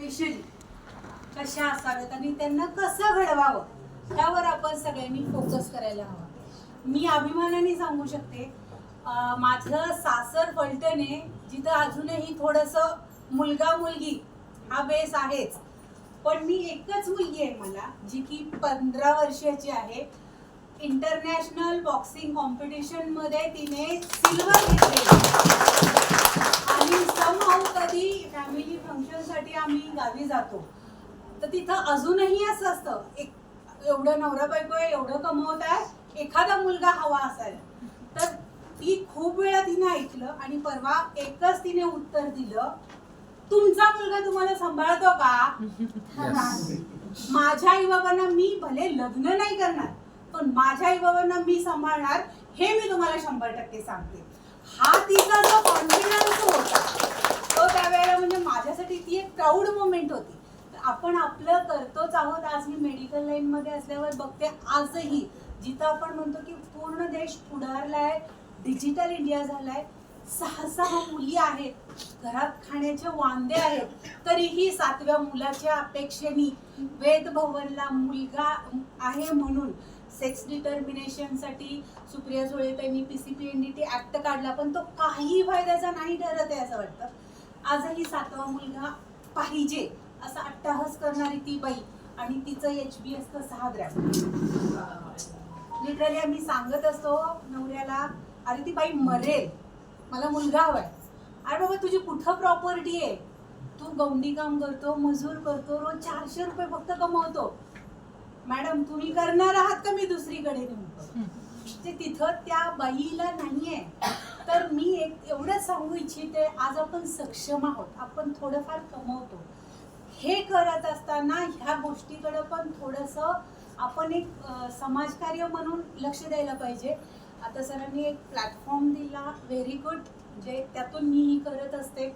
Specially कशा असाव्यात आणि त्यांना कसं घडवावं त्यावर आपण सगळ्यांनी फोकस करायला हवा. मी अभिमानाने सांगू शकते माझं सासर फलटण आहे, जिथं अजूनही थोडंसं मुलगा मुलगी हा बेस आहेच, पण मी एकच मुलगी आहे मला, जी की 15 वर्षाची आहे. इंटरनॅशनल बॉक्सिंग कॉम्पिटिशन मध्ये तिने सिल्वर घेतले आणि समहाऊ कधी फॅमिली फंक्शन साठी आम्ही गावी जातो तर तिथं अजूनही असं असतं, एक एवढं नवरा बायको आहे, एवढं कमवत आहे, एखादा मुलगा हवा असायला. तर ती खूप वेळा तिने ऐकलं आणि परवा एकच तिने उत्तर दिलं, तुमचा मुलगा तुम्हाला सांभाळतो का? माझ्या आई बाबांना मी भले लग्न नाही करणार पण माझ्या आई बाबांना मी सांभाळणार हे मी तुम्हाला 100% सांगते. हा तिचा जो कॉन्फिडन्स होता तो त्यावेळेला म्हणजे माझ्यासाठी ती एक प्राऊड मोमेंट होती. आपण आपलं करतोच आहोत. आज मी मेडिकल लाईन मध्ये असल्यावर बघते आजही जिथं आपण म्हणतो की पूर्ण देश पुढारलाय, डिजिटल इंडिया झालाय, 6 मुली आहेत, घरात खाण्याचे वांदे आहेत, तरीही 7व्या मुलाच्या अपेक्षेने वेद भवनला मुलगा आहे म्हणून सेक्स डिटर्मिनेशन साठी सुप्रिया सुळेताईंनी PCPNDT ऍक्ट काढला, पण तो काही फायद्याचा नाही ठरत आहे असं वाटतं. आजही 7वा मुलगा पाहिजे असा अट्टाहास करणारी ती बाई आणि तिचं HB असतं 6 ग्रॅम. लिटरली आम्ही सांगत असतो नवऱ्याला, अरे ती बाई मरेल, मला मुलगा हवाय. अरे बाबा तुझी कुठं प्रॉपर्टी आहे? तू गौंडी काम करतो, मजूर करतो, रोज 400 रुपये फक्त कमवतो. मॅडम तुम्ही करणार आहात का मी दुसरीकडे नेऊ? ते तिथं त्या बाईला नाहीये. तर मी एवढंच सांगू इच्छिते, आज आपण सक्षम आहोत, आपण थोडंफार कमवतो. हे करत असताना ह्या गोष्टीकडे पण थोडंसं आपण एक समाजकार्य म्हणून लक्ष द्यायला पाहिजे. आता सरांनी एक प्लॅटफॉर्म दिला, व्हेरी गुड, जे त्यातून मीही करत असते.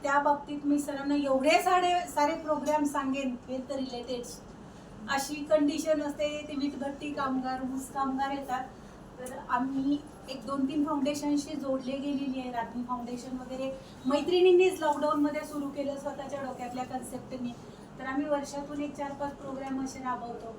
त्या बाबतीत मी सरांना एवढे सारे प्रोग्राम सांगेन हेल्थ रिलेटेड. अशी कंडिशन असते, ते वीटभट्टी कामगार, ऊस कामगार येतात, तर आम्ही 1-2-3 फाउंडेशनशी जोडले गेलेली आहे. रात्री फाउंडेशन वगैरे मैत्रिणींनीच लॉकडाऊनमध्ये सुरू केलं स्वतःच्या डोक्यातल्या कन्सेप्टनी. तर आम्ही वर्षातून 4-5 प्रोग्राम असे राबवतो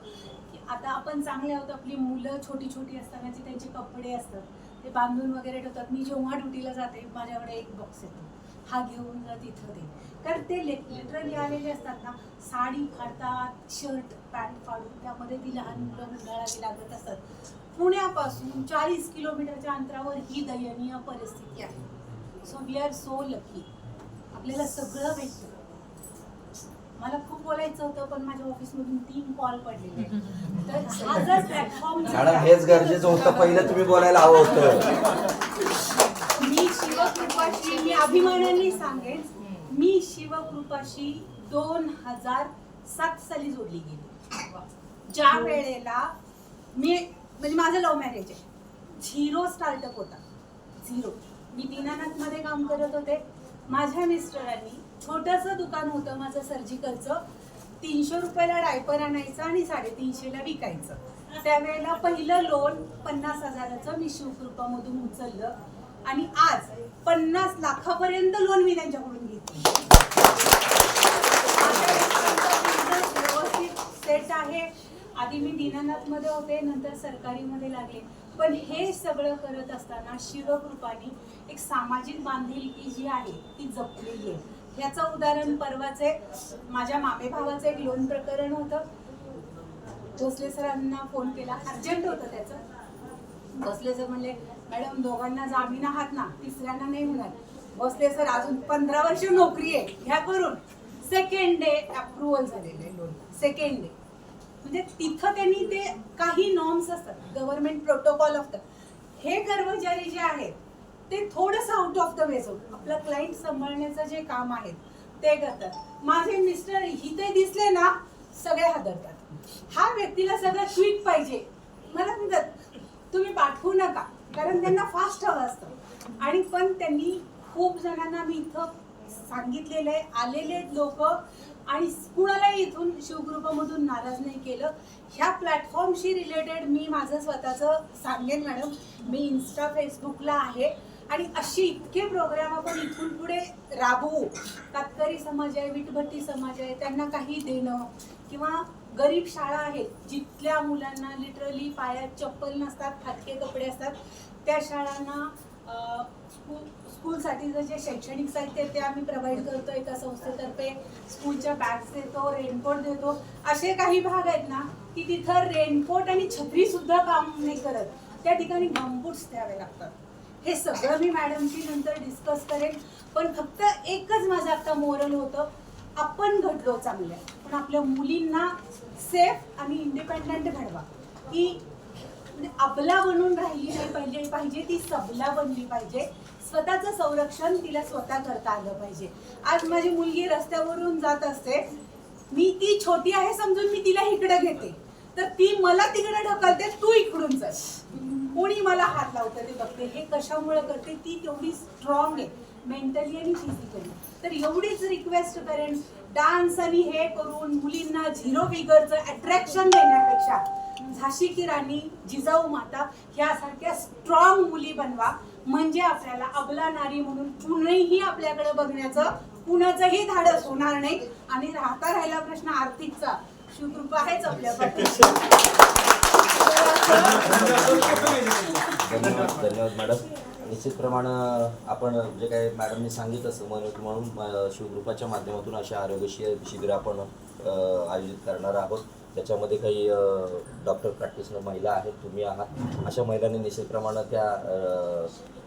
की आता आपण चांगले आहोत. आपली मुलं छोटी छोटी असतानाचे त्यांचे कपडे असतात ते बांधून वगैरे ठेवतात. मी जेव्हा ड्युटीला जाते माझ्याकडे एक बॉक्स येतो, हा घेऊन जा तिथं दे. तर ते लिटरली आलेले असतात ना, साडी फाडतात, शर्ट पॅन्ट फाडून त्यामध्ये ती लहान मुलं गुंडाळावी लागत असतात. पुण्यापासून 40 किलोमीटरच्या अंतरावर ही दयनीय परिस्थिती आहे. So we are so lucky, आपल्याला सगळं भेटतं. मला खूप बोलायचं होतं पण माझ्या ऑफिसमधून 3 कॉल पडलेले, तर हा जर प्लॅटफॉर्म हेच गरजेचं होतं, पहिलं तुम्ही बोलायला हवं होतं. मी शिवकृपाशी, मी अभिमानाने सांगेन, मी शिवकृपाशी 2007 साली जोडली गेली. ज्या वेळेला मी म्हणजे माझं लव्ह मॅरेज आहे, 0 स्टार्टअप होता, 0. मी दीनानाथ मध्ये काम करत होते. माझ्या मिस्टरांनी छोटंसं दुकान होतं माझं सर्जिकलचं, 300 रुपयाला डायपर आणायचं आणि 350ला विकायचं. त्यावेळेला पहिलं लोन 50,000चं मी शिवकृपामधून उचललं आणि आज 50 लाखापर्यंत लोन मी त्यांच्याकडून घेतली. व्यवस्थित सेट आहे. आधी मी दीनानाथ मध्ये होते, नंतर सरकारी मध्ये लागले. पण हे सगळं करत असताना शिवकृपानी एक सामाजिक बांधिलकी जी आहे ती जपलेली आहे. याचं उदाहरण परवाचे माझ्या मामे भावाचं एक लोन प्रकरण होतं. भोसले सरांना फोन केला, अर्जंट होतं त्याचं. भोसले सर म्हणले, मॅडम दोघांना जामीन आहात ना, तिसऱ्यांना नाही होणार. भोसले सर अजून 15 वर्ष नोकरी आहे, ह्या करून सेकंड डे अप्रुव्हल झालेले लोन, सेकंड डे. म्हणजे तिथं त्यांनी ते काही नॉर्म्स असतात, गव्हर्नमेंट प्रोटोकॉल असतात. हे कर्मचारी जे आहेत ते थोडंसं आउट ऑफ द वे होतं. आपलं क्लायंट सांभाळण्याचं जे काम आहे ते करतात. माझे मिस्टर इथे दिसले ना सगळे हादरतात. हा व्यक्तीला सगळं क्विक पाहिजे. मला म्हणतात तुम्ही पाठवू नका, कारण त्यांना फास्ट हवं असतं. आणि पण त्यांनी खूप जणांना मी इथं सांगितलेलं आहे, आलेले लोक आणि कुणालाही इथून शिवकृपामधून नाराज नाही केलं. ह्या प्लॅटफॉर्मशी रिलेटेड मी माझं स्वतःचं सांगेन मॅडम, मी इन्स्टा फेसबुकला आहे. आणि असे इतके प्रोग्राम आपण इथून पुढे राबवू. कातकरी समाज आहे, विटभट्टी समाज आहे, त्यांना काही देणं, किंवा गरीब शाळा आहेत जिथल्या मुलांना लिटरली पायात चप्पल नसतात, फाटके कपडे असतात, त्या शाळांना स्कूलसाठीचं जे शैक्षणिक साहित्य ते आम्ही प्रोव्हाइड करतो एका संस्थेतर्फे. स्कूलच्या बॅग्स देतो, रेनकोट देतो. असे काही भाग आहेत ना की तिथं रेनकोट आणि छत्री सुद्धा काम नाही करत, त्या ठिकाणी गमबूट्स द्यावे लागतात. हे सगळं मी मॅडमशी नंतर डिस्कस करेन. पण फक्त एकच माझं आता मोरल होतं, आपण घडलो चांगल्या, पण आपल्या मुलींना सेफ आणि इंडिपेंडंट घडवा. की म्हणजे अबला बनून राहिली नाही पाहिजे, ती सबला बनली पाहिजे. स्वतःचं संरक्षण तिला स्वतः करता आलं पाहिजे. आज माझी मुलगी रस्त्यावरून जात असते, मी ती छोटी आहे समजून मी तिला इकडे घेते, तर ती मला तिकडे ढकलते, तू इकडून चल. कोणी मला हात लावतं ते बघते. हे कशामुळे करते? ती तेवढी स्ट्रॉंग आहे मेंटली आणि फिजिकली. तर एवढीच रिक्वेस्ट करेन, डान्स आणि हे करून मुलींना झिरो फिगरचं अट्रॅक्शन देण्यापेक्षा झाशी की राणी, जिजाऊ माता ह्यासारख्या स्ट्रॉंग मुली बनवा. म्हणजे आपल्याला अबला नारी म्हणून कुणीही आपल्याकडे बघण्याचं कुणाचंही धाडस होणार नाही. आणि राहिला प्रश्न आर्थिकचा, शिवकृपा आहेच आपल्या पाठीशी. धन्यवाद मॅडम. निश्चितप्रमाणे आपण जे काही मॅडमनी सांगितलं असं म्हणून शिवकृपाच्या माध्यमातून अशा आरोग्य शिबिर आपण आयोजित करणार आहोत. त्याच्यामध्ये काही डॉक्टर प्रॅक्टिशनर महिला आहेत, तुम्ही आहात. अशा महिलांनी निश्चितप्रमाणे त्या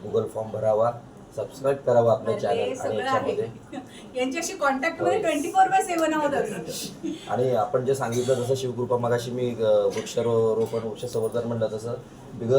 गुगल फॉर्म भरावा, सबस्क्राईब करावा आपल्या चॅनल. आणि याच्यामध्ये यांच्याशी कॉन्टॅक्ट मध्ये 24/7 आहोत. आणि आपण जे सांगितलं जसं शिवकृपा मगाशी मी वृक्षारोपण वृक्ष संवर्धन म्हणलं तसं बिगर